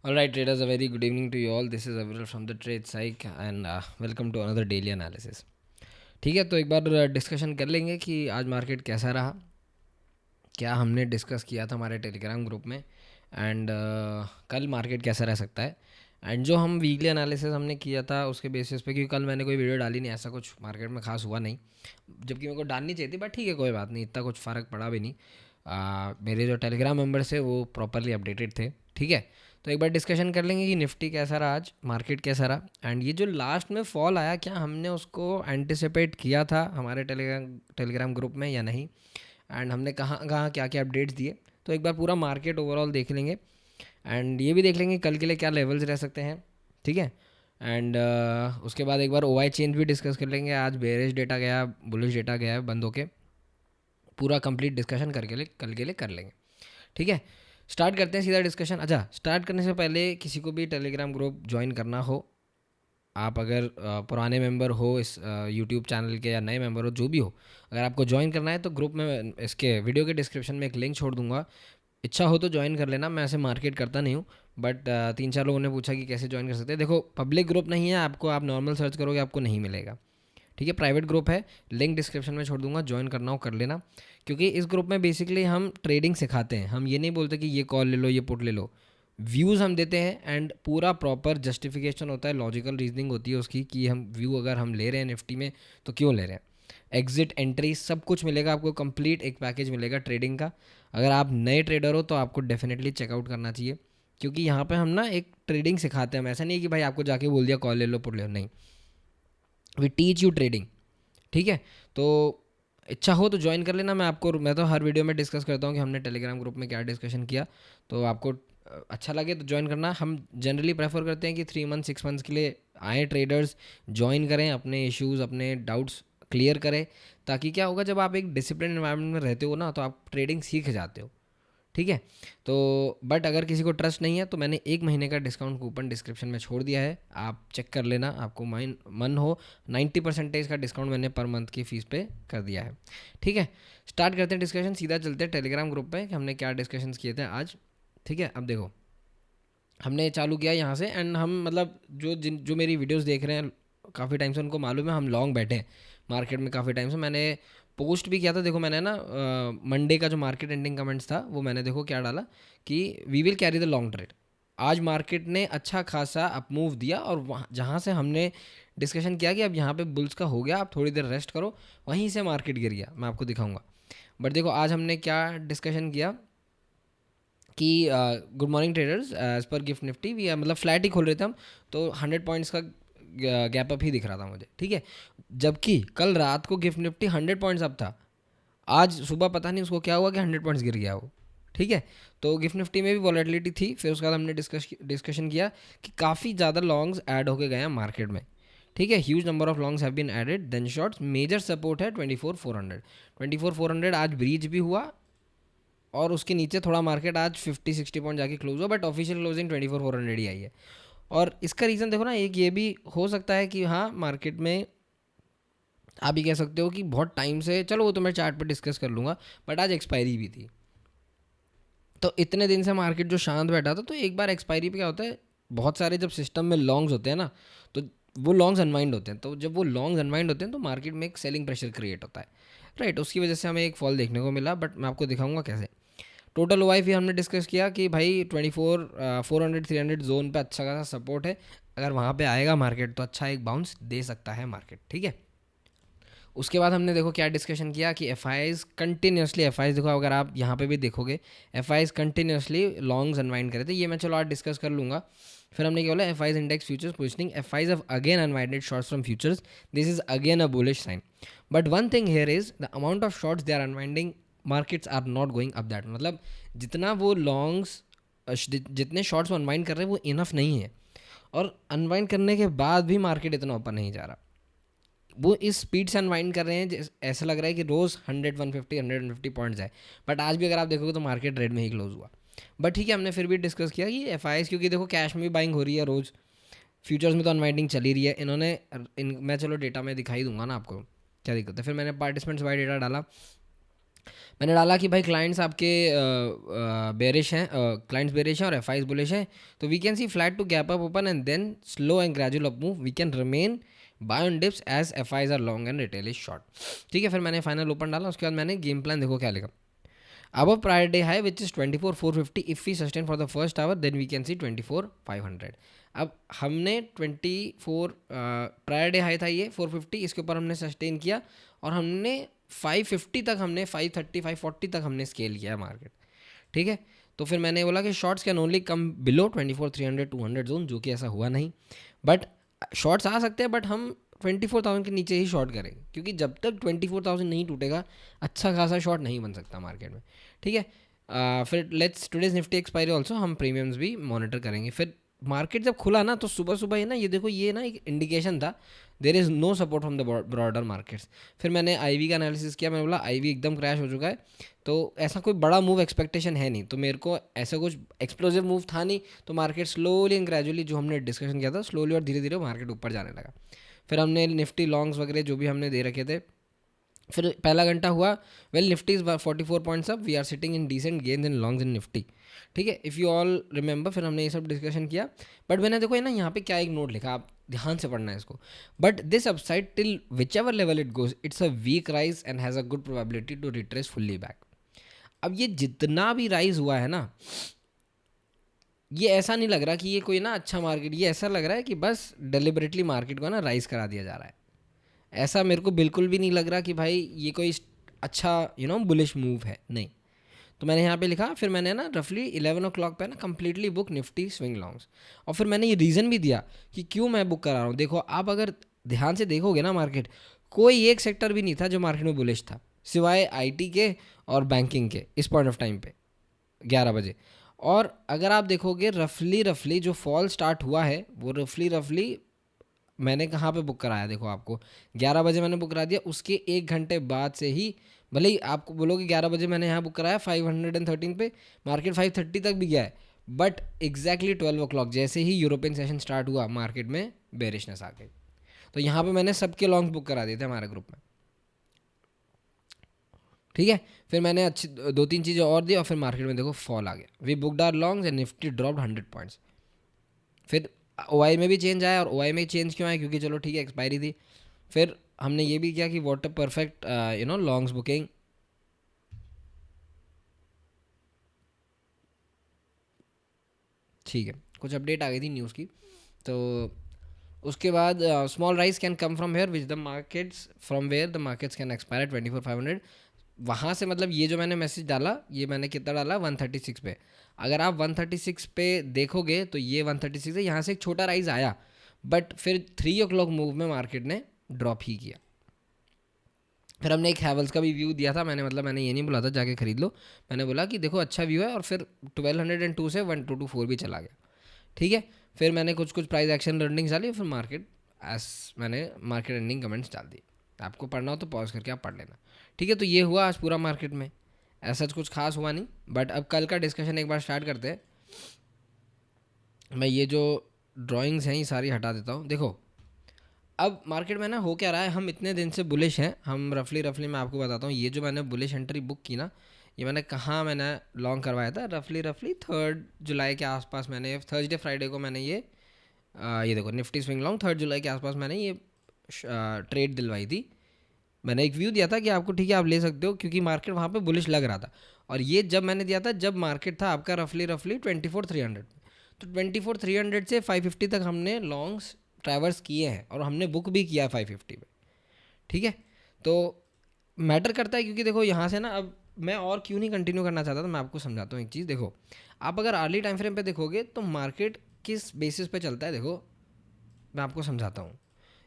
All right, traders, a very good evening to you all. This is Aviral from the Trade Psych and welcome to another daily analysis. ठीक है, तो एक बार discussion कर लेंगे कि आज मार्केट कैसा रहा, क्या हमने डिस्कस किया था हमारे टेलीग्राम ग्रुप में एंड कल मार्केट कैसा रह सकता है। एंड जो हम वीकली एनालिसिस हमने किया था उसके बेसिस पे, क्योंकि कल मैंने कोई वीडियो डाली नहीं, ऐसा कुछ मार्केट में खास हुआ नहीं, जबकि मेरे को डालनी चाहिए थी, बट ठीक है कोई बात नहीं, इतना कुछ फ़र्क पड़ा भी नहीं। मेरे जो टेलीग्राम मेंबर्स है वो प्रॉपरली अपडेटेड थे। ठीक है, तो एक बार डिस्कशन कर लेंगे कि निफ्टी कैसा रहा आज, मार्केट कैसा रहा, एंड ये जो लास्ट में फॉल आया क्या हमने उसको एंटिसिपेट किया था हमारे टेलीग्राम ग्रुप में या नहीं, एंड हमने कहाँ कहाँ क्या क्या अपडेट्स दिए। तो एक बार पूरा मार्केट ओवरऑल देख लेंगे एंड ये भी देख लेंगे कल के लिए क्या लेवल्स रह सकते हैं। ठीक है, एंड उसके बाद एक बार ओवाई चेंज भी डिस्कस कर लेंगे। आज बेरिश डेटा गया, बुलिश डेटा गया है बंद होके, पूरा कंप्लीट डिस्कशन करके लिए कल के लिए कर लेंगे। ठीक है, स्टार्ट करते हैं सीधा डिस्कशन। अच्छा, स्टार्ट करने से पहले किसी को भी टेलीग्राम ग्रुप ज्वाइन करना हो, आप अगर पुराने मेंबर हो इस यूट्यूब चैनल के या नए मेंबर हो, जो भी हो, अगर आपको ज्वाइन करना है तो ग्रुप में इसके वीडियो के डिस्क्रिप्शन में एक लिंक छोड़ दूंगा। इच्छा हो तो ज्वाइन कर लेना। मैं ऐसे मार्केट करता नहीं हूँ, बट तीन चार लोगों ने पूछा कि कैसे ज्वाइन कर सकते हैं। देखो, पब्लिक ग्रुप नहीं है, आपको आप नॉर्मल सर्च करोगे आपको नहीं मिलेगा। ठीक है, प्राइवेट ग्रुप है, लिंक डिस्क्रिप्शन में छोड़ दूंगा, ज्वाइन करना हो कर लेना। क्योंकि इस ग्रुप में बेसिकली हम ट्रेडिंग सिखाते हैं, हम ये नहीं बोलते कि ये कॉल ले लो ये पुट ले लो। व्यूज़ हम देते हैं एंड पूरा प्रॉपर जस्टिफिकेशन होता है, लॉजिकल रीजनिंग होती है उसकी कि हम व्यू अगर हम ले रहे हैं निफ्टी में तो क्यों ले रहे हैं। एग्जिट एंट्री सब कुछ मिलेगा आपको, कंप्लीट एक पैकेज मिलेगा ट्रेडिंग का। अगर आप नए ट्रेडर हो तो आपको डेफिनेटली चेकआउट करना चाहिए, क्योंकि यहाँ पे हम ना एक ट्रेडिंग सिखाते हैं। हम ऐसा नहीं है कि भाई आपको जाके बोल दिया कॉल ले लो पुट ले लो, नहीं, वी टीच यू ट्रेडिंग। ठीक है, तो इच्छा हो तो ज्वाइन कर लेना। मैं तो हर वीडियो में डिस्कस करता हूँ कि हमने टेलीग्राम ग्रुप में क्या डिस्कशन किया, तो आपको अच्छा लगे तो ज्वाइन करना। हम जनरली प्रेफर करते हैं कि 3 मंथ 6 मंथ्स के लिए आए ट्रेडर्स, ज्वाइन करें, अपने इश्यूज़ अपने डाउट्स क्लियर करें, ताकि क्या होगा जब आप एक डिसिप्लिन एनवायरनमेंट में रहते हो ना तो आप ट्रेडिंग सीख जाते हो। ठीक है, तो बट अगर किसी को ट्रस्ट नहीं है तो मैंने 1 महीने का डिस्काउंट कूपन डिस्क्रिप्शन में छोड़ दिया है, आप चेक कर लेना, आपको मन हो। 90% का डिस्काउंट मैंने पर मंथ की फ़ीस पे कर दिया है। ठीक है, स्टार्ट करते हैं डिस्कशन, सीधा चलते हैं टेलीग्राम ग्रुप पे कि हमने क्या डिस्कशंस किए थे आज। ठीक है, अब देखो, हमने चालू किया यहाँ से एंड हम मतलब जो मेरी वीडियोस देख रहे हैं काफ़ी टाइम से उनको मालूम है हम लॉन्ग बैठे हैं मार्केट में काफ़ी टाइम से। मैंने पोस्ट भी किया था, देखो मैंने ना मंडे का जो मार्केट एंडिंग कमेंट्स था वो मैंने देखो क्या डाला कि we will carry the long trade. आज मार्केट ने अच्छा खासा अपमूव दिया और वहाँ जहाँ से हमने डिस्कशन किया कि अब यहाँ पे बुल्स का हो गया, आप थोड़ी देर रेस्ट करो, वहीं से मार्केट गिर गया, मैं आपको दिखाऊंगा। बट देखो आज हमने क्या डिस्कशन किया कि गुड मॉर्निंग ट्रेडर्स, एज पर गिफ्ट निफ्टी वी मतलब फ्लैट ही खोल रहे थे हम, तो 100 पॉइंट्स का गैप अप ही दिख रहा था मुझे। ठीक है, जबकि कल रात को गिफ्ट निफ्टी 100 पॉइंट्स अप था, आज सुबह पता नहीं उसको क्या हुआ कि 100 पॉइंट्स गिर गया वो। ठीक है, तो गिफ्ट निफ्टी में भी वॉलेटिलिटी थी। फिर उसके बाद हमने डिस्कशन किया कि काफ़ी ज़्यादा लॉन्ग्स ऐड होके गए हैं मार्केट में। ठीक है, huge number of longs have been added, then shorts, major support है 24,400। 24,400 आज ब्रीच भी हुआ और उसके नीचे थोड़ा मार्केट आज 50-60 पॉइंट जाके क्लोज हुआ, बट ऑफिशियल क्लोजिंग 24,400 ही आई है। और इसका रीज़न देखो ना, एक ये भी हो सकता है कि हाँ मार्केट में आप ही कह सकते हो कि बहुत टाइम से, चलो वो तो मैं चार्ट पर डिस्कस कर लूँगा, बट आज एक्सपायरी भी थी। तो इतने दिन से मार्केट जो शांत बैठा था, तो एक बार एक्सपायरी पे क्या होता है, बहुत सारे जब सिस्टम में लॉन्ग्स होते हैं ना, तो वो लॉन्ग्स अनवाइंड होते हैं, तो जब वो लॉन्ग्स अनवाइंड होते हैं तो मार्केट में एक सेलिंग प्रेशर क्रिएट होता है। राइट, उसकी वजह से हमें एक फॉल देखने को मिला, बट मैं आपको दिखाऊंगा कैसे। टोटल ओवाई फिर हमने डिस्कस किया कि भाई 24 400 300 जोन पे अच्छा खासा सपोर्ट है, अगर वहाँ पे आएगा मार्केट तो अच्छा एक बाउंस दे सकता है मार्केट। ठीक है, उसके बाद हमने देखो क्या डिस्कशन किया कि F eyes continuously, F eyes देखो अगर आप यहाँ पे भी देखोगे F eyes continuously longs unwind करे थे, ये मैं चलो आज डिस्कस कर लूँगा। फिर हमने क्या बोला, FIIs index futures positioning, FIIs have again unwinded shorts from futures, this is again a bullish sign. But one thing here is the amount of shorts they are unwinding, markets are not going up that, मतलब जितना वो longs जितने shorts unwind कर रहे हैं वो enough नहीं है, और अनवाइंड करने के बाद भी मार्केट इतना ऊपर नहीं जा रहा। वो इस स्पीड से अनवाइंड कर रहे हैं ऐसा लग रहा है कि रोज़ 100 150 पॉइंट्स है, बट आज भी अगर आप देखोगे तो मार्केट रेड में ही क्लोज हुआ। बट ठीक है, हमने फिर भी डिस्कस किया कि एफ आई, क्योंकि देखो कैश में भी बाइंग हो रही है रोज़, फ्यूचर्स में तो अनवाइंडिंग चली रही है। मैं चलो डेटा में दिखाई दूंगा ना आपको क्या दिक्कत है। फिर मैंने पार्टिसिपेंट्स वाई डेटा डाला, मैंने डाला कि भाई क्लाइंट्स आपके बेरिश हैं, क्लाइंट्स बेरिश हैं और एफआईज बुलिश हैं, तो we can see flat to gap up open and then slow and gradual up move, we can remain buy on dips as FIIs are long and retail is short. ठीक है, फिर मैंने final open डाला, उसके बाद मैंने game plan देखो क्या लिखा। Above prior day high which is 24,450, if we sustain for the first hour then we can see 24,500। अब हमने 24 प्रायर डे हाई था ये 450, इसके ऊपर हमने सस्टेन किया और हमने 550 तक, हमने 530 540 तक हमने स्केल किया मार्केट। ठीक है, तो फिर मैंने बोला कि shorts can only come below 24,300 200 zone, जो कि ऐसा हुआ नहीं, बट शॉर्ट्स आ सकते हैं, बट हम 24,000 के नीचे ही शॉर्ट करेंगे, क्योंकि जब तक 24,000 नहीं टूटेगा अच्छा खासा शॉर्ट नहीं बन सकता मार्केट में। ठीक है, फिर let's today's Nifty expiry also हम प्रीमियम्स भी मॉनिटर करेंगे। फिर मार्केट जब खुला ना तो सुबह सुबह ही ना ये देखो, ये ना एक इंडिकेशन था there is no support from the broader markets. फिर मैंने आईवी का एनालिसिस किया, मैंने बोला आईवी एकदम क्रैश हो चुका है, तो ऐसा कोई बड़ा मूव एक्सपेक्टेशन है नहीं, तो मेरे को ऐसा कुछ एक्सप्लोसिव मूव था नहीं, तो मार्केट स्लोली एंड ग्रेजुअली, जो हमने डिस्कशन किया था, स्लोली और धीरे धीरे मार्केट ऊपर जाने लगा। फिर हमने निफ्टी लॉन्ग्स वगैरह जो भी हमने दे रखे थे, फिर पहला घंटा हुआ, well Nifty is 44 points up, we are sitting in decent gains in longs in Nifty. ठीक है, इफ़ यू ऑल रिमेंबर, फिर हमने ये सब डिस्कशन किया, बट मैंने देखो है ना यहाँ पे क्या एक नोट लिखा, आप ध्यान से पढ़ना है इसको। But this upside till whichever level it goes it's a weak rise and has a good probability to retrace fully back. अब ये जितना भी राइज हुआ है ना, ये ऐसा नहीं लग रहा कि ये कोई ना अच्छा मार्केट, ये ऐसा लग रहा है कि बस डेलिबरेटली मार्केट को ना राइज करा दिया जा रहा है। ऐसा मेरे को बिल्कुल भी नहीं लग रहा कि भाई ये कोई अच्छा बुलिश मूव है, नहीं। तो मैंने यहाँ पे लिखा, फिर मैंने ना रफली 11 o'clock पे ना completely book Nifty swing longs, और फिर मैंने ये रीज़न भी दिया कि क्यों मैं बुक करा रहा हूँ। देखो आप अगर ध्यान से देखोगे ना मार्केट, कोई एक सेक्टर भी नहीं था जो मार्केट में बुलिश था, सिवाय आईटी के और बैंकिंग के इस पॉइंट ऑफ टाइम पे 11 बजे। और अगर आप देखोगे रफली जो फॉल स्टार्ट हुआ है वो रफली मैंने कहाँ पे बुक कराया, देखो आपको 11 बजे मैंने बुक करा दिया, उसके एक घंटे बाद से ही, भले ही आपको बोलोगे 11 बजे मैंने यहाँ बुक कराया 513 पे, मार्केट 530 तक भी गया है, बट एग्जैक्टली 12 o'clock जैसे ही यूरोपियन सेशन स्टार्ट हुआ मार्केट में बेरिशनेस आ गई। तो यहाँ पे मैंने सबके लॉन्ग्स बुक करा दिए थे हमारे ग्रुप में। ठीक है, फिर मैंने अच्छी 2-3 चीज़ें और दी और फिर मार्केट में देखो फॉल आ गया, we booked our longs and Nifty dropped 100 points. फिर ओआई में भी चेंज आया, और ओआई में चेंज क्यों आया, क्योंकि चलो ठीक है एक्सपायरी थी। फिर हमने ये भी किया कि वाटर परफेक्ट लॉन्ग्स बुकिंग, ठीक है, कुछ अपडेट आ गई थी न्यूज़ की। तो उसके बाद small rise can come from here which the markets from where the markets can expire 24,500। वहाँ से मतलब ये जो मैंने मैसेज डाला, ये मैंने कितना डाला 136 पे। अगर आप 136 पे देखोगे तो ये 136 है, यहाँ से एक छोटा राइज आया, बट फिर 3 o'clock मूव में मार्केट ने ड्रॉप ही किया। फिर हमने एक हैवल्स का भी व्यू दिया था, मैंने ये नहीं बोला था जाके खरीद लो, मैंने बोला कि देखो अच्छा व्यू है, और फिर 1202 से 1224 भी चला गया। ठीक है, फिर मैंने कुछ प्राइस एक्शन लर्निंग्स डाली, फिर मैंने मार्केट एंडिंग कमेंट्स डाल दिए। आपको पढ़ना हो तो पॉज करके आप पढ़ लेना। ठीक है, तो ये हुआ आज पूरा मार्केट में, ऐसा कुछ खास हुआ नहीं, बट अब कल का डिस्कशन एक बार स्टार्ट करते हैं। मैं ये जो ड्राइंग्स हैं ये सारी हटा देता हूँ। देखो अब मार्केट में ना हो क्या रहा है, हम इतने दिन से बुलिश हैं, हम रफली मैं आपको बताता हूँ, ये जो मैंने बुलिश एंट्री बुक की ना, ये मैंने लॉन्ग करवाया था रफली 3 जुलाई के आसपास, मैंने थर्सडे फ्राइडे को मैंने ये देखो निफ्टी स्विंग लॉन्ग 3 जुलाई के आसपास मैंने ये ट्रेड दिलवाई थी। मैंने एक व्यू दिया था कि आपको ठीक है आप ले सकते हो, क्योंकि मार्केट वहाँ पे बुलिश लग रहा था, और ये जब मैंने दिया था जब मार्केट था आपका रफली 24,300, तो 24,300 से 550 तक हमने लॉन्ग्स ट्रैवर्स किए हैं, और हमने बुक भी किया है 550 पे। ठीक है, तो मैटर करता है, क्योंकि देखो यहाँ से ना, अब मैं और क्यों नहीं कंटिन्यू करना चाहता था, मैं आपको समझाता हूँ एक चीज़। देखो आप अगर अर्ली टाइम फ्रेम पे देखोगे तो मार्केट किस बेसिस पे चलता है, देखो मैं आपको समझाता हूँ।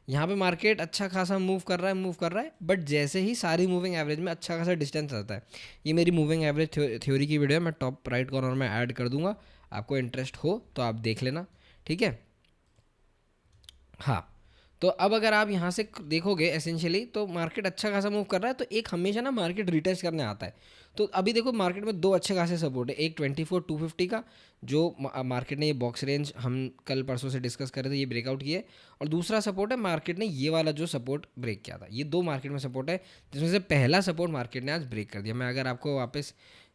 यहाँ पे मार्केट अच्छा खासा मूव कर रहा है, बट जैसे ही सारी मूविंग एवरेज में अच्छा खासा डिस्टेंस आता है, ये मेरी मूविंग एवरेज थ्योरी की वीडियो है, मैं टॉप राइट कॉर्नर में ऐड कर दूंगा, आपको इंटरेस्ट हो तो आप देख लेना। ठीक है, हाँ, तो अब अगर आप यहाँ से देखोगे एसेंशियली तो मार्केट अच्छा खासा मूव कर रहा है, तो एक हमेशा ना मार्केट रिटेस्ट करने आता है। तो अभी देखो मार्केट में दो अच्छे खासे सपोर्ट है, एक 24,250 का जो मार्केट ने ये बॉक्स रेंज हम कल परसों से डिस्कस कर रहे थे, ये ब्रेकआउट किया है, और दूसरा सपोर्ट है मार्केट ने ये वाला जो सपोर्ट ब्रेक किया था। ये दो मार्केट में सपोर्ट है, जिसमें से पहला सपोर्ट मार्केट ने आज ब्रेक कर दिया। मैं अगर आपको वापस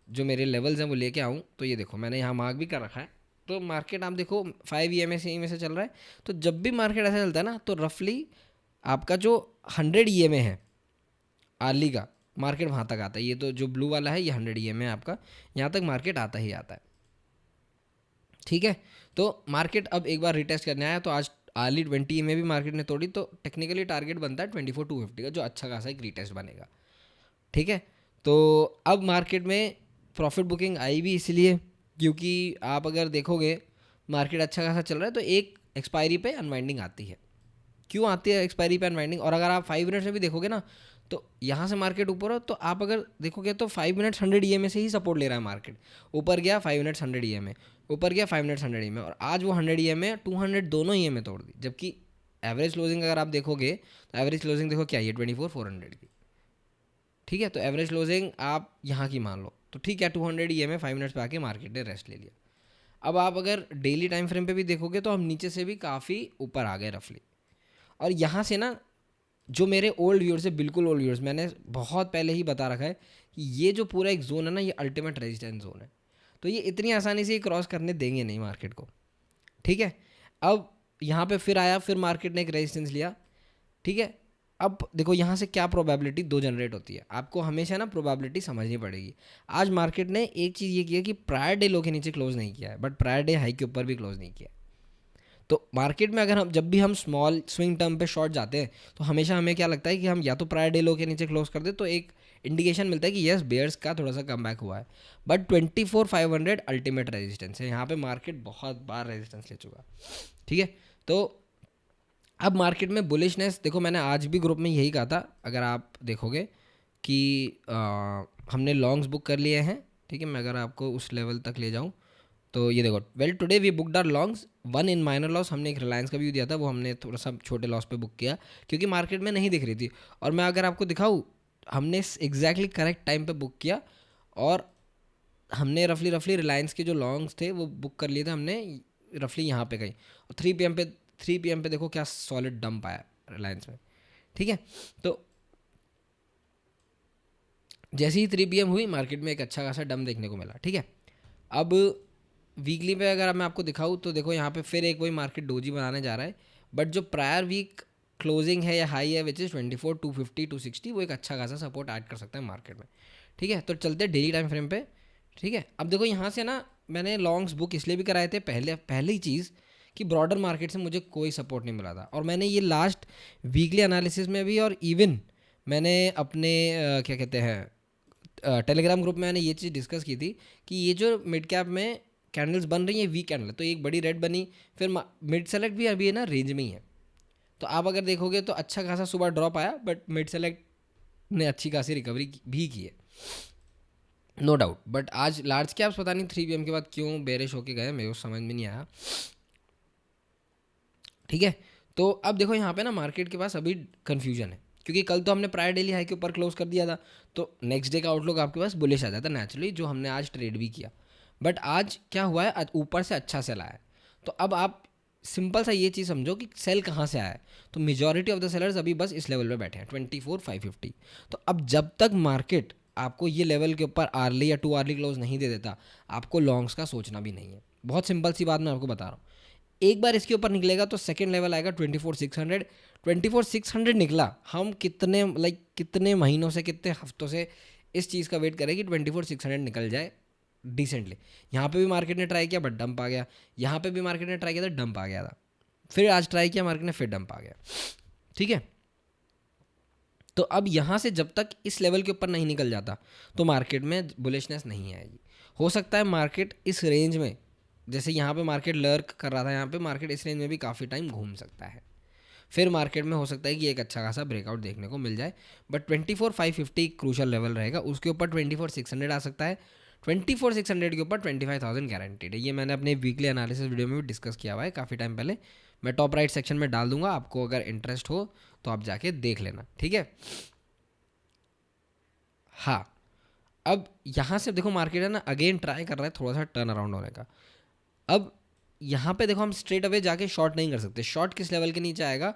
जो मेरे लेवल्स हैं वो लेके आऊँ तो ये देखो मैंने यहाँ मार्क भी कर रखा है। तो मार्केट आप देखो 5 EMA में से चल रहा है। तो जब भी मार्केट ऐसा चलता है ना, तो रफली आपका जो 100 EMA है आर्ली का, मार्केट वहाँ तक आता है। ये तो जो ब्लू वाला है ये 100 EMA है आपका, यहाँ तक मार्केट आता ही आता है। ठीक है, तो मार्केट अब एक बार रिटेस्ट करने आया, तो आज आर्ली 20 EMA भी मार्केट ने तोड़ी, तो टेक्निकली टारगेट बनता है 24,250 का, जो अच्छा खासा एक रिटेस्ट बनेगा। ठीक है, तो अब मार्केट में प्रॉफिट बुकिंग आई भी इसलिए क्योंकि आप अगर देखोगे मार्केट अच्छा खासा चल रहा है, तो एक एक्सपायरी पे अनवाइंडिंग आती है। क्यों आती है एक्सपायरी पे अनवाइंडिंग? और अगर आप 5 मिनट्स में भी देखोगे ना, तो यहाँ से मार्केट ऊपर हो, तो आप अगर देखोगे तो 5 मिनट्स 100 EMA से ही सपोर्ट ले रहा है मार्केट। ऊपर गया 5 मिनट्स 100 EMA, ऊपर गया 5 मिनट्स 100 EMA, और आज वो 100 EMA 200 दोनों EMA तोड़ दी। जबकि एवरेज क्लोजिंग अगर आप देखोगे तो एवरेज क्लोजिंग देखो क्या है, 24,400 की। ठीक है, तो एवरेज क्लोजिंग आप यहाँ की मान लो, तो ठीक है 200 EMA 5 मिनट्स पे आके मार्केट ने रेस्ट ले लिया। अब आप अगर डेली टाइम फ्रेम पे भी देखोगे तो हम नीचे से भी काफ़ी ऊपर आ गए रफली। और यहाँ से ना जो मेरे ओल्ड व्यूअर्स है, बिल्कुल ओल्ड व्यूअर्स, मैंने बहुत पहले ही बता रखा है कि ये जो पूरा एक जोन है ना, ये अल्टीमेट रेजिस्टेंस जोन है। तो ये इतनी आसानी से क्रॉस करने देंगे नहीं मार्केट को। ठीक है, अब यहाँ पे फिर आया, फिर मार्केट ने एक रेजिस्टेंस लिया। ठीक है, अब देखो यहाँ से क्या प्रोबेबिलिटी दो जनरेट होती है, आपको हमेशा ना प्रोबेबिलिटी समझनी पड़ेगी। आज मार्केट ने एक चीज़ ये किया कि प्रायर डे लो के नीचे क्लोज नहीं किया है, बट प्रायर डे हाई के ऊपर भी क्लोज नहीं किया। तो मार्केट में अगर हम जब भी हम स्मॉल स्विंग टर्म पे शॉर्ट जाते हैं, तो हमेशा हमें क्या लगता है कि हम या तो प्रायर डे लो के नीचे क्लोज कर दे, तो एक इंडिकेशन मिलता है कि यस बेयर्स का थोड़ा सा कम बैक हुआ है। बट 24,500 अल्टीमेट रेजिस्टेंस है, यहाँ पे मार्केट बहुत बार रेजिस्टेंस ले चुका। ठीक है, तो अब मार्केट में बुलिशनेस देखो, मैंने आज भी ग्रुप में यही कहा था, अगर आप देखोगे कि हमने लॉन्ग्स बुक कर लिए हैं। ठीक है, मैं अगर आपको उस लेवल तक ले जाऊं तो ये देखो, well today we booked our longs 1 in minor loss. हमने एक रिलायंस का व्यू दिया था, वो हमने थोड़ा सा छोटे लॉस पे बुक किया क्योंकि मार्केट में नहीं दिख रही थी। और मैं अगर आपको दिखाऊँ, हमने एग्जैक्टली करेक्ट टाइम पे बुक किया, और हमने रफली रिलायंस के जो लॉन्ग्स थे वो बुक कर लिए थे हमने रफली यहाँ पे कहीं। और 3 PM पे देखो क्या सॉलिड डंप आया रिलायंस में। ठीक है, तो जैसे ही 3 PM हुई, मार्केट में एक अच्छा खासा डंप देखने को मिला। ठीक है, अब वीकली पे अगर मैं आपको दिखाऊँ तो देखो यहाँ पे फिर एक वही मार्केट डोजी बनाने जा रहा है, बट जो प्रायर वीक क्लोजिंग है या हाई है विच इज़ 24,250 260, वो एक अच्छा खासा सपोर्ट ऐड कर सकता है मार्केट में। ठीक है, तो चलते हैं डेली टाइम फ्रेम पे। ठीक है, अब देखो यहाँ से ना मैंने लॉन्ग्स बुक इसलिए भी कराए थे, पहली चीज़ कि ब्रॉडर मार्केट से मुझे कोई सपोर्ट नहीं मिला था। और मैंने ये लास्ट वीकली एनालिसिस में भी, और इवन मैंने अपने क्या कहते हैं टेलीग्राम ग्रुप में मैंने ये चीज़ डिस्कस की थी कि ये जो मिड कैप में कैंडल्स बन रही हैं, वीक कैंडल, तो एक बड़ी रेड बनी, फिर मिड सेलेक्ट भी अभी है ना रेंज में ही है। तो आप अगर देखोगे तो अच्छा खासा सुबह ड्रॉप आया, बट मिड सेलेक्ट ने अच्छी खासी रिकवरी भी की है, नो डाउट। बट आज लार्ज कैप्स पता नहीं 3 PM के बाद क्यों बेरिश होके गए, मेरे को समझ में नहीं आया। ठीक है, तो अब देखो यहाँ पे ना मार्केट के पास अभी कन्फ्यूजन है, क्योंकि कल तो हमने प्रायर डेली हाई के ऊपर क्लोज कर दिया था, तो नेक्स्ट डे का आउटलुक आपके पास बुलिश आ जाता नेचुरली, जो हमने आज ट्रेड भी किया। बट आज क्या हुआ है, आज ऊपर से अच्छा सेल आया है। तो अब आप सिंपल सा ये चीज़ समझो कि सेल कहाँ से आया है, तो मेजॉरिटी ऑफ द सेलर्स अभी बस इस लेवल पे बैठे हैं 24,550। तो अब जब तक मार्केट आपको ये लेवल के ऊपर आर्ली या 2 आर्ली क्लोज नहीं दे देता, आपको लॉन्ग्स का सोचना भी नहीं है। बहुत सिंपल सी बात मैं आपको बता रहा हूँ, एक बार इसके ऊपर निकलेगा तो सेकंड लेवल आएगा 24,600। 24,600 निकला, हम कितने महीनों से, कितने हफ्तों से इस चीज़ का वेट करें कि 24,600 निकल जाए डिसेंटली। यहाँ पे भी मार्केट ने ट्राई किया बट डंप आ गया, यहाँ पे भी मार्केट ने ट्राई किया था, डंप आ गया था, फिर आज ट्राई किया मार्केट ने, फिर डंप आ गया। ठीक है, तो अब यहाँ से जब तक इस लेवल के ऊपर नहीं निकल जाता तो मार्केट में बुलिशनेस नहीं आएगी। हो सकता है मार्केट इस रेंज में, जैसे यहाँ पे मार्केट लर्क कर रहा था, यहाँ पे मार्केट इस रेंज में भी काफ़ी टाइम घूम सकता है, फिर मार्केट में हो सकता है कि एक अच्छा खासा ब्रेकआउट देखने को मिल जाए। बट 24,550 क्रूशल लेवल रहेगा, उसके ऊपर 24,600 आ सकता है, 24,600 के ऊपर 25,000 गारंटीड है। ये मैंने अपने वीकली एनालिसिस वीडियो में भी डिस्कस किया हुआ है काफ़ी टाइम पहले। मैं टॉप राइट सेक्शन में डाल दूंगा, आपको अगर इंटरेस्ट हो तो आप जाके देख लेना, ठीक है। हाँ, अब यहाँ से देखो मार्केट है ना अगेन ट्राई कर रहा है थोड़ा सा टर्न अराउंड होने का। अब यहाँ पे देखो हम स्ट्रेट अवे जाके शॉर्ट नहीं कर सकते। शॉर्ट किस लेवल के नीचे आएगा,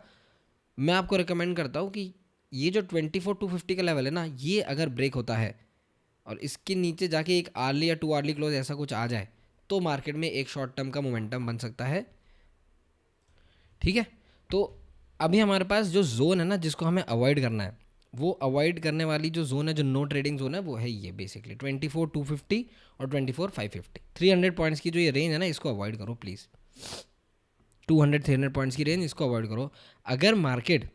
मैं आपको रिकमेंड करता हूँ कि ये जो 24,250 का लेवल है ना, ये अगर ब्रेक होता है और इसके नीचे जाके एक आर्ली या 2 आर्ली क्लोज ऐसा कुछ आ जाए तो मार्केट में एक शॉर्ट टर्म का मोमेंटम बन सकता है, ठीक है। तो अभी हमारे पास जो जोन है ना जिसको हमें अवॉइड करना है, वो अवॉइड करने वाली जो जोन है, जो नो ट्रेडिंग जोन है, वो है ये बेसिकली 24,250 और 24,550। 300 पॉइंट्स की जो ये रेंज है ना, इसको अवॉइड करो प्लीज़। 200-300 पॉइंट्स की रेंज, इसको अवॉइड करो। अगर मार्केट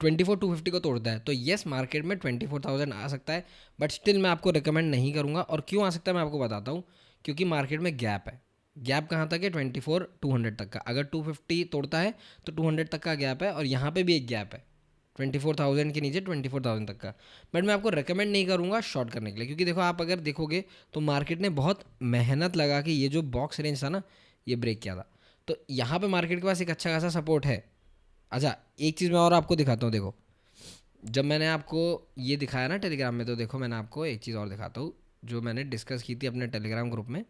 24,250 को तोड़ता है तो येस मार्केट में 24,000 आ सकता है, बट स्टिल मैं आपको रिकमेंड नहीं करूँगा। और क्यों आ सकता है मैं आपको बताता हूँ, क्योंकि मार्केट में गैप है। गैप कहाँ तक है, 24,200 तक का। अगर 250 तोड़ता है तो 200 तक का गैप है, और यहाँ पे भी एक गैप है 24,000 के नीचे 24,000 तक का। बट मैं आपको रिकमेंड नहीं करूँगा शॉर्ट करने के लिए, क्योंकि देखो आप अगर देखोगे तो मार्केट ने बहुत मेहनत लगा के ये जो बॉक्स रेंज था ना, ये ब्रेक किया था। तो यहाँ पे मार्केट के पास एक अच्छा खासा सपोर्ट है। अच्छा, एक चीज़ मैं और आपको दिखाता हूँ। देखो, जब मैंने आपको ये दिखाया ना टेलीग्राम में, तो देखो मैंने आपको एक चीज़ और दिखाता हूँ जो मैंने डिस्कस की थी अपने टेलीग्राम ग्रुप में।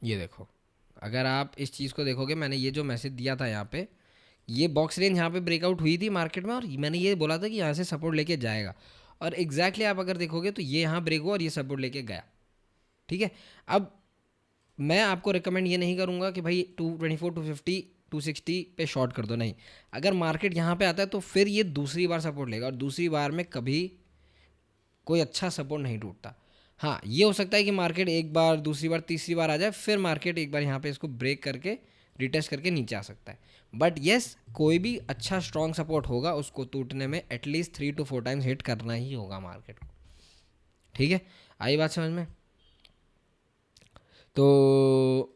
ये देखो, अगर आप इस चीज़ को देखोगे, मैंने ये जो मैसेज दिया था यहाँ पे, ये बॉक्स रेंज यहाँ पे ब्रेकआउट हुई थी मार्केट में, और मैंने ये बोला था कि यहाँ से सपोर्ट लेके जाएगा। और एग्जैक्टली आप अगर देखोगे तो ये यहाँ ब्रेक हुआ और ये सपोर्ट लेके गया, ठीक है। अब मैं आपको रिकमेंड ये नहीं करूँगा कि भाई 224, 250, 260 पे शॉर्ट कर दो, नहीं। अगर मार्केट यहाँ पे आता है तो फिर ये दूसरी बार सपोर्ट लेगा, और दूसरी बार में कभी कोई अच्छा सपोर्ट नहीं टूटता। हाँ, ये हो सकता है कि मार्केट एक बार, दूसरी बार, तीसरी बार आ जाए, फिर मार्केट एक बार यहाँ पे इसको ब्रेक करके रिटेस्ट करके नीचे आ सकता है। बट येस, कोई भी अच्छा स्ट्रॉन्ग सपोर्ट होगा उसको टूटने में एटलीस्ट 3 to 4 टाइम्स हिट करना ही होगा मार्केट को, ठीक है। आई बात समझ में। तो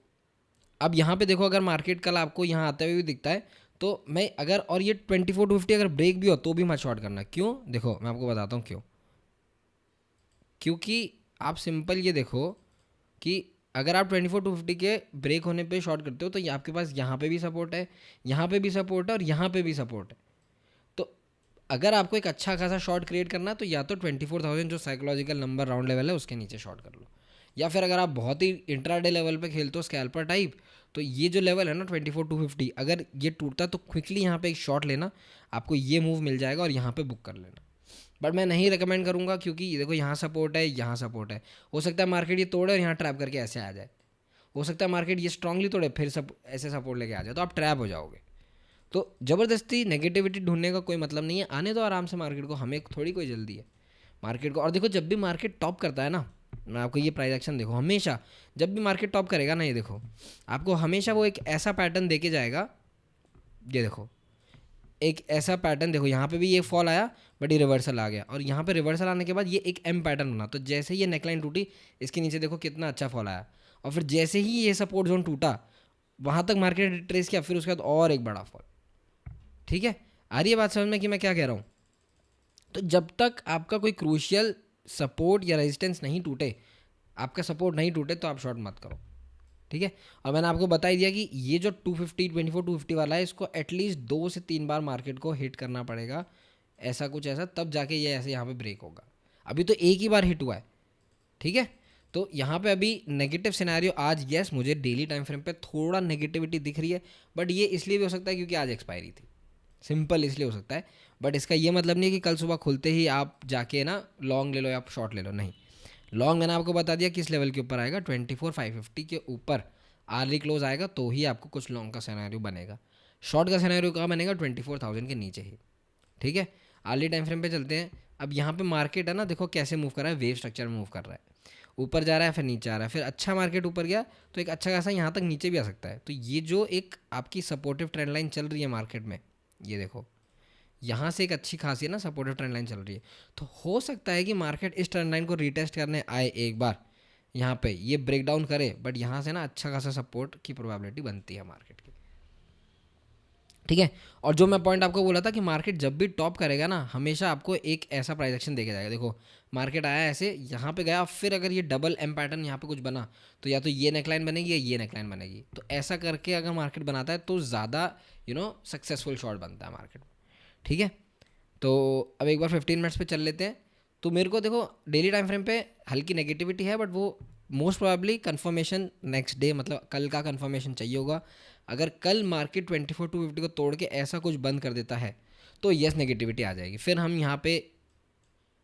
अब यहाँ पे देखो, अगर मार्केट कल आपको यहाँ आते हुए भी दिखता है तो मैं अगर, और ये 24,250 अगर ब्रेक भी हो तो भी मत शॉर्ट करना। क्यों, देखो मैं आपको बताता हूँ क्यों। क्योंकि आप सिंपल ये देखो कि अगर आप 24,250 के ब्रेक होने पे शॉर्ट करते हो तो ये आपके पास यहाँ पे भी सपोर्ट है, यहाँ पे भी सपोर्ट है, और यहाँ पे भी सपोर्ट है। तो अगर आपको एक अच्छा खासा शॉर्ट क्रिएट करना है तो या तो 24,000 जो साइकोलॉजिकल नंबर राउंड लेवल है उसके नीचे शॉर्ट कर लो, या फिर अगर आप बहुत ही इंट्राडे लेवल पे खेलते हो स्कैल्पर टाइप, तो ये जो लेवल है ना 24,250, अगर ये टूटता तो क्विकली यहाँ पे एक शॉट लेना, आपको ये मूव मिल जाएगा और यहाँ पे बुक कर लेना। बट मैं नहीं रिकमेंड करूँगा, क्योंकि ये देखो यहाँ सपोर्ट है, यहाँ सपोर्ट है। हो सकता है मार्केट ये तोड़े और यहाँ ट्रैप करके ऐसे आ जाए, हो सकता है मार्केट ये स्ट्रांगली तोड़े फिर सब ऐसे सपोर्ट लेके आ जाए, तो आप ट्रैप हो जाओगे। तो ज़बरदस्ती नेगेटिविटी ढूंढने का कोई मतलब नहीं है, आने दो आराम से मार्केट को, हमें थोड़ी कोई जल्दी है मार्केट को। और देखो, जब भी मार्केट टॉप करता है ना, मैं आपको ये प्राइस एक्शन देखो, हमेशा जब भी मार्केट टॉप करेगा ना, ये देखो आपको हमेशा वो एक ऐसा पैटर्न देके जाएगा। ये देखो, एक ऐसा पैटर्न देखो, यहाँ पे भी ये फॉल आया बट ये रिवर्सल आ गया, और यहाँ पे रिवर्सल आने के बाद ये एक एम पैटर्न बना। तो जैसे ही ये नेकलाइन टूटी, इसके नीचे देखो कितना अच्छा फॉल आया, और फिर जैसे ही ये सपोर्ट जोन टूटा, वहाँ तक मार्केट ने ट्रेस किया, फिर उसके बाद और एक बड़ा फॉल, ठीक है। आ रही है बात समझ में कि मैं क्या कह रहा हूँ। तो जब तक आपका कोई क्रूशियल सपोर्ट या रेजिस्टेंस नहीं टूटे, आपका सपोर्ट नहीं टूटे, तो आप शॉर्ट मत करो, ठीक है। और मैंने आपको बता ही दिया कि ये जो 24,250 वाला है, इसको एटलीस्ट 2 से 3 बार मार्केट को हिट करना पड़ेगा, ऐसा कुछ ऐसा, तब जाके ये ऐसे यहाँ पे ब्रेक होगा। अभी तो एक ही बार हिट हुआ है, ठीक है। तो यहाँ पे अभी नेगेटिव सिनेरियो आज, यस मुझे डेली टाइम फ्रेम पे थोड़ा नेगेटिविटी दिख रही है, बट ये इसलिए भी हो सकता है क्योंकि आज एक्सपायरी थी, सिंपल इसलिए हो सकता है। बट इसका ये मतलब नहीं है कि कल सुबह खुलते ही आप जाके ना लॉन्ग ले लो या शॉर्ट ले लो, नहीं। लॉन्ग मैंने आपको बता दिया किस लेवल के ऊपर आएगा, 24,550 के ऊपर आर्ली क्लोज आएगा तो ही आपको कुछ लॉन्ग का सिनेरियो बनेगा। शॉर्ट का सिनेरियो कहाँ बनेगा, 24,000 के नीचे ही, ठीक है। आर्ली टाइम फ्रेम पे चलते हैं। अब यहाँ पे मार्केट है ना, देखो कैसे मूव कर रहा है, वेव स्ट्रक्चर में मूव कर रहा है, ऊपर जा रहा है फिर नीचे आ रहा है, फिर अच्छा मार्केट ऊपर गया तो एक अच्छा खासा यहाँ तक नीचे भी आ सकता है। तो ये जो एक आपकी सपोर्टिव ट्रेंड लाइन चल रही है मार्केट में, ये देखो यहाँ से एक अच्छी खासी है ना सपोर्टिव ट्रेंड लाइन चल रही है, तो हो सकता है कि मार्केट इस ट्रेंड लाइन को रीटेस्ट करने आए एक बार, यहाँ पे ये ब्रेक डाउन करे, बट यहाँ से ना अच्छा खासा सपोर्ट की प्रोबेबिलिटी बनती है मार्केट की, ठीक है। और जो मैं पॉइंट आपको बोला था कि मार्केट जब भी टॉप करेगा ना, हमेशा आपको एक ऐसा प्राइस एक्शन देके जाएगा। देखो मार्केट आया ऐसे, यहाँ पे गया, फिर अगर ये डबल एम पैटर्न यहाँ पे कुछ बना, तो या तो ये नेकलाइन बनेगी या ये नेकलाइन बनेगी। तो ऐसा करके अगर मार्केट बनाता है तो ज़्यादा सक्सेसफुल शॉट बनता है मार्केट में। ठीक है। तो अब एक बार 15 मिनट्स पे चल लेते हैं। तो मेरे को देखो डेली टाइम फ्रेम पे हल्की नेगेटिविटी है, बट वो most probably confirmation next day, मतलब कल का कंफर्मेशन चाहिए होगा। अगर कल मार्केट 24,250 को तोड़ के ऐसा कुछ बंद कर देता है तो यस नेगेटिविटी आ जाएगी। फिर हम यहाँ पे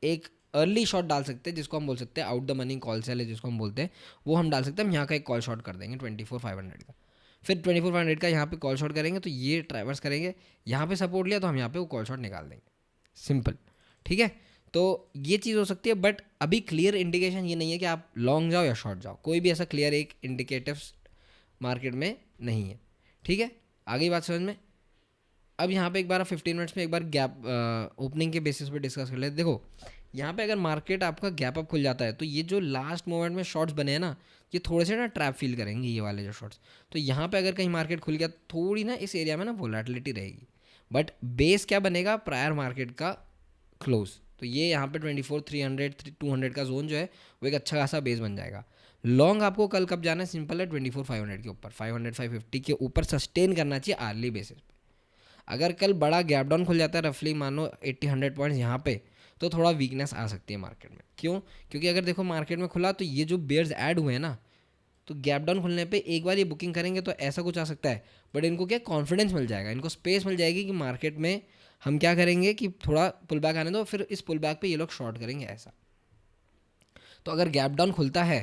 एक अर्ली शॉट डाल सकते हैं, जिसको हम बोल सकते हैं out the money call sell है, जिसको हम बोलते हैं, वो हम डाल सकते हैं। हम यहाँ का एक कॉल शॉट कर देंगे 24,500 का। फिर 24,500 का यहाँ पे कॉल शॉट करेंगे तो ये ट्रैवर्स करेंगे, यहाँ पे सपोर्ट लिया तो हम यहाँ पे वो कॉल शॉट निकाल देंगे, सिंपल। ठीक है। तो ये चीज़ हो सकती है, बट अभी क्लियर इंडिकेशन ये नहीं है कि आप लॉन्ग जाओ या शॉर्ट जाओ। कोई भी ऐसा क्लियर एक इंडिकेटिव मार्केट में नहीं है। ठीक है, आगे बात समझ में। अब यहाँ पे एक बार 15 मिनट्स में एक बार गैप ओपनिंग के बेसिस पे डिस्कस कर लेते। देखो यहाँ पे अगर मार्केट आपका गैप अप खुल जाता है तो ये जो लास्ट मोमेंट में शॉट्स बने हैं ना, ये थोड़े से ना ट्रैप फील करेंगे ये वाले जो शॉट्स। तो यहाँ पे अगर कहीं मार्केट खुल गया, थोड़ी ना इस एरिया में ना वोलेटिलिटी रहेगी, बट बेस क्या बनेगा, प्रायर मार्केट का क्लोज। तो ये यहाँ पे 24,300 200 का जोन जो है वो एक अच्छा खासा बेस बन जाएगा। लॉन्ग आपको कल कब जाना है, सिंपल है, 24,500 के ऊपर, 500 550 के ऊपर सस्टेन करना चाहिए आर्ली बेसिस पे। अगर कल बड़ा गैप डाउन खुल जाता है रफली मानो 80-100 पॉइंट्स यहाँ पे, तो थोड़ा वीकनेस आ सकती है मार्केट में। क्यों? क्योंकि अगर देखो मार्केट में खुला तो ये जो बेयर्स ऐड हुए हैं ना, तो गैप डाउन खुलने पे एक बार ये बुकिंग करेंगे तो ऐसा कुछ आ सकता है, बट इनको क्या कॉन्फिडेंस मिल जाएगा, इनको स्पेस मिल जाएगी कि मार्केट में हम क्या करेंगे कि थोड़ा पुल बैक आने दो, फिर इस पुल बैक पे ये लोग शॉर्ट करेंगे ऐसा। तो अगर गैप डाउन खुलता है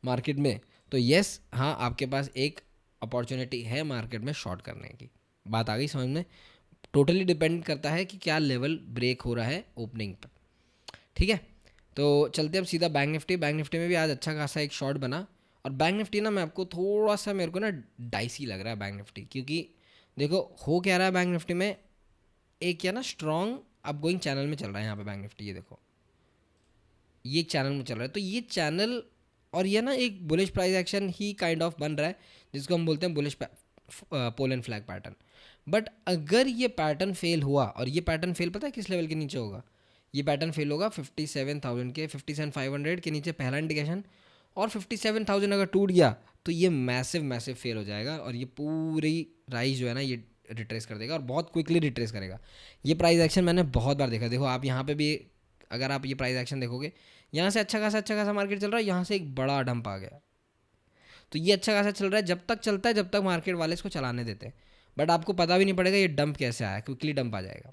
मार्केट में तो येस, हाँ आपके पास एक अपॉर्चुनिटी है मार्केट में शॉर्ट करने की। बात आ गई समझ में। टोटली डिपेंड करता है कि क्या लेवल ब्रेक हो रहा है ओपनिंग पर। ठीक है। तो चलते अब सीधा बैंक निफ्टी। बैंक निफ्टी में भी आज अच्छा खासा एक शॉर्ट बना। और बैंक निफ्टी ना मैं आपको थोड़ा सा, मेरे को ना डाइसी लग रहा है बैंक निफ्टी, क्योंकि देखो हो क्या रहा है बैंक निफ्टी में, एक क्या ना स्ट्रॉन्ग अपगोइंग चैनल में चल रहा है यहाँ पे बैंक निफ्टी। ये देखो ये चैनल में चल रहा है, तो ये चैनल और ये ना एक बुलिश प्राइस एक्शन ही काइंड ऑफ बन रहा है, जिसको हम बोलते हैं bullish pole and flag pattern. But अगर ये पैटर्न फेल हुआ, और ये पैटर्न फेल पता है किस लेवल के नीचे होगा, ये पैटर्न फेल होगा 57,000 के, 57,500 के नीचे पहला इंडिकेशन। और 57,000 अगर टूट गया तो ये मैसिव मैसिव फेल हो जाएगा, और ये पूरी राइज जो है ना ये रिट्रेस कर देगा, और बहुत क्विकली रिट्रेस करेगा। ये प्राइस एक्शन मैंने बहुत बार देखा। देखो आप यहाँ पे भी अगर आप ये प्राइस एक्शन देखोगे, यहाँ से अच्छा खासा मार्केट चल रहा है, यहाँ से एक बड़ा डंप आ गया, तो ये अच्छा खासा चल रहा है, जब तक चलता है जब तक मार्केट वाले इसको चलाने देते हैं। बट आपको पता भी नहीं पड़ेगा ये डंप कैसे आया, क्विकली डंप आ जाएगा।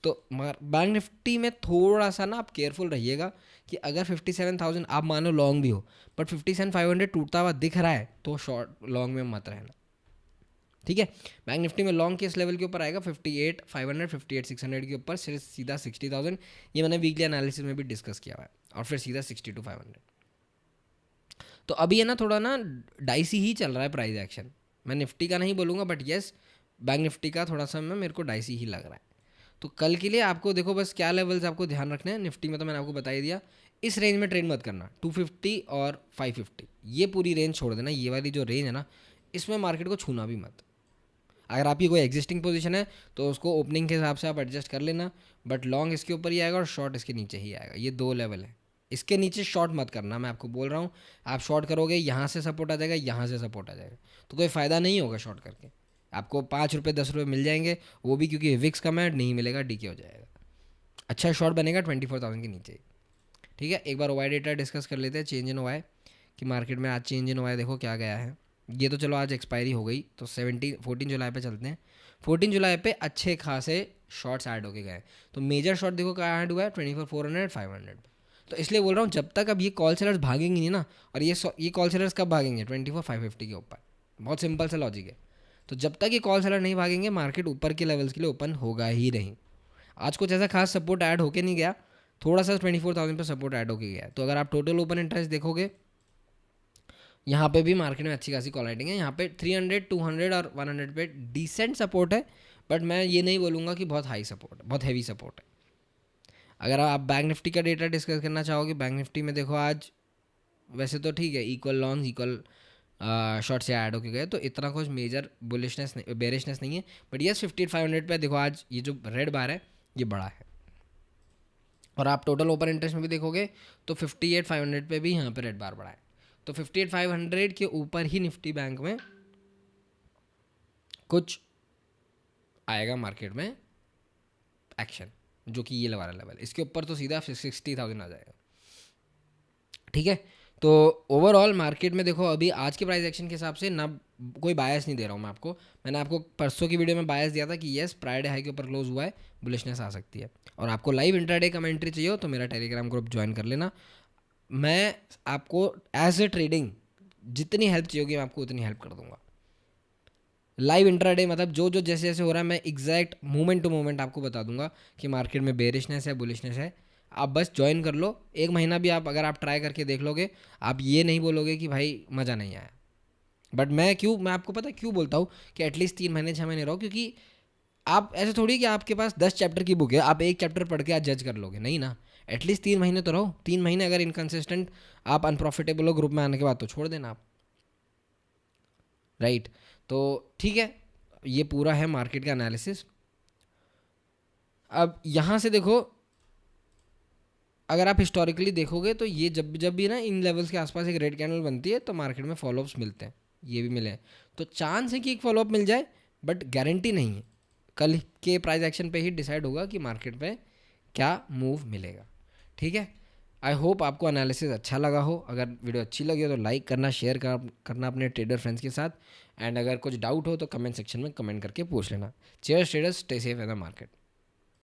तो बैंक निफ्टी में थोड़ा सा ना आप केयरफुल रहिएगा कि अगर 57,000 आप मानो लॉन्ग भी हो, बट 57,500 टूटता हुआ दिख रहा है तो शॉर्ट लॉन्ग में मत रहना। ठीक है। बैंक निफ्टी में लॉन्ग किस लेवल के ऊपर आएगा, 58,500 58,600 के ऊपर, फिर सीधा 60,000। ये मैंने वीकली एनालिसिस में भी डिस्कस किया हुआ है, और फिर सीधा 62,500। तो अभी है ना थोड़ा ना डाइसी ही चल रहा है प्राइस एक्शन। मैं निफ्टी का नहीं बोलूँगा, बट येस बैंक निफ्टी का थोड़ा सा मेरे को डाइसी ही लग रहा है। तो कल के लिए आपको देखो बस क्या लेवल्स आपको ध्यान रखने हैं। निफ्टी में तो मैंने आपको बता ही दिया, इस रेंज में ट्रेड मत करना, 250 और 550 ये पूरी रेंज छोड़ देना। ये वाली जो रेंज है ना, इसमें मार्केट को छूना भी मत। अगर आपकी कोई एग्जिस्टिंग पोजीशन है तो उसको ओपनिंग के हिसाब से आप एडजस्ट कर लेना, बट लॉन्ग इसके ऊपर ही आएगा और शॉर्ट इसके नीचे ही आएगा। ये दो लेवल है, इसके नीचे शॉर्ट मत करना, मैं आपको बोल रहा हूँ। आप शॉर्ट करोगे यहाँ से सपोर्ट आ जाएगा, यहाँ से सपोर्ट आ जाएगा, तो कोई फ़ायदा नहीं होगा शॉर्ट करके। आपको 5 रुपये 10 रुपये मिल जाएंगे, वो भी क्योंकि विक्स कम है, नहीं मिलेगा, डीके हो जाएगा। अच्छा शॉर्ट बनेगा 24,000 के नीचे। ठीक है। एक बार ओवाई डेटा डिस्कस कर लेते हैं, चेंज इन ओवाई कि मार्केट में आज चेंज इन ओवाई देखो क्या गया है। ये तो चलो आज एक्सपायरी हो गई, तो 14 जुलाई पे चलते हैं। 14 जुलाई पे अच्छे खासे शॉर्ट्स ऐड होके गए। तो मेजर शॉर्ट देखो क्या ऐड हुआ है, 24,400 500। तो इसलिए बोल रहा हूँ जब तक अब ये कॉल सेलर्स भागेंगे नहीं ना, और ये कॉल सेलर्स कब भागेंगे, 24,550 के ऊपर। बहुत सिंपल सा लॉजिक है। तो जब तक ये कॉल सेलर नहीं भागेंगे, मार्केट ऊपर के लेवल्स के लिए ओपन होगा ही नहीं। आज कुछ ऐसा खास सपोर्ट ऐड होके नहीं गया, थोड़ा सा 24,000 पे सपोर्ट ऐड होके गया। तो अगर आप टोटल ओपन इंटरेस्ट देखोगे, यहाँ पे भी मार्केट में अच्छी खासी कॉल राइटिंग है। यहाँ पे 300 200 और 100 पे डिसेंट सपोर्ट है, बट मैं ये नहीं बोलूँगा कि बहुत हाई सपोर्ट है, बहुत हैवी सपोर्ट है। अगर आप बैंक निफ्टी का डेटा डिस्कस करना चाहोगे, बैंक निफ्टी में देखो आज वैसे तो ठीक है, इक्वल लॉन्ग इक्वल शॉर्ट से ऐड होके गए, तो इतना कुछ मेजर बुलिशनेस बेरिशनेस नहीं है। बट यस 58,500 पे देखो आज ये जो रेड बार है ये बड़ा है, और आप टोटल ओपन इंटरेस्ट में भी देखोगे तो 58,500 पे भी यहाँ पे रेड बार बड़ा है। तो 58,500 के ऊपर ही निफ्टी बैंक में कुछ आएगा मार्केट में एक्शन, जो कि ये वाला लेवल, इसके ऊपर तो सीधा 60,000 आ जाएगा। ठीक है, तो ओवरऑल मार्केट में देखो अभी आज के प्राइस एक्शन के हिसाब से ना कोई बायस नहीं दे रहा हूँ मैं आपको। मैंने आपको परसों की वीडियो में बायस दिया था कि येस फ्राइडे हाई के ऊपर क्लोज हुआ है, बुलिशनेस आ सकती है। और आपको लाइव इंट्राडे कमेंट्री चाहिए हो तो मेरा टेलीग्राम ग्रुप ज्वाइन कर लेना। मैं आपको एज ए ट्रेडिंग जितनी हेल्प चाहिए होगी मैं आपको उतनी हेल्प कर दूंगा। लाइव इंट्राडे मतलब जो जो जैसे जैसे हो रहा है मैं एग्जैक्ट मोमेंट टू मोमेंट आपको बता दूंगा कि मार्केट में बेरिशनेस है बुलिशनेस है। आप बस ज्वाइन कर लो, एक महीना भी आप अगर आप ट्राई करके देख लोगे, आप ये नहीं बोलोगे कि भाई मज़ा नहीं आया। बट मैं आपको पता है क्यों बोलता हूँ कि एटलीस्ट 3 महीने 6 महीने रहो, क्योंकि आप ऐसे थोड़ी कि आपके पास 10 चैप्टर की बुक है आप एक चैप्टर पढ़ के आज जज कर लोगे, नहीं ना। एटलीस्ट 3 महीने तो रहो। 3 महीने अगर इनकन्सिस्टेंट आप अनप्रॉफिटेबल हो ग्रुप में आने के बाद तो छोड़ देना आप, राइट। तो ठीक है, ये पूरा है मार्केट का एनालिसिस। अब यहाँ से देखो, अगर आप हिस्टोरिकली देखोगे तो ये जब जब भी ना इन लेवल्स के आसपास एक रेड कैंडल बनती है तो मार्केट में फॉलोअप्स मिलते हैं, ये भी मिले हैं। तो चांस है कि एक फॉलोअप मिल जाए, बट गारंटी नहीं है। कल के प्राइस एक्शन पे ही डिसाइड होगा कि मार्केट में क्या मूव मिलेगा। ठीक है, आई होप आपको एनालिसिस अच्छा लगा हो। अगर वीडियो अच्छी लगी हो तो लाइक करना, शेयर करना अपने ट्रेडर फ्रेंड्स के साथ। एंड अगर कुछ डाउट हो तो कमेंट सेक्शन में कमेंट करके पूछ लेना। Chairs traders, stay safe in the market.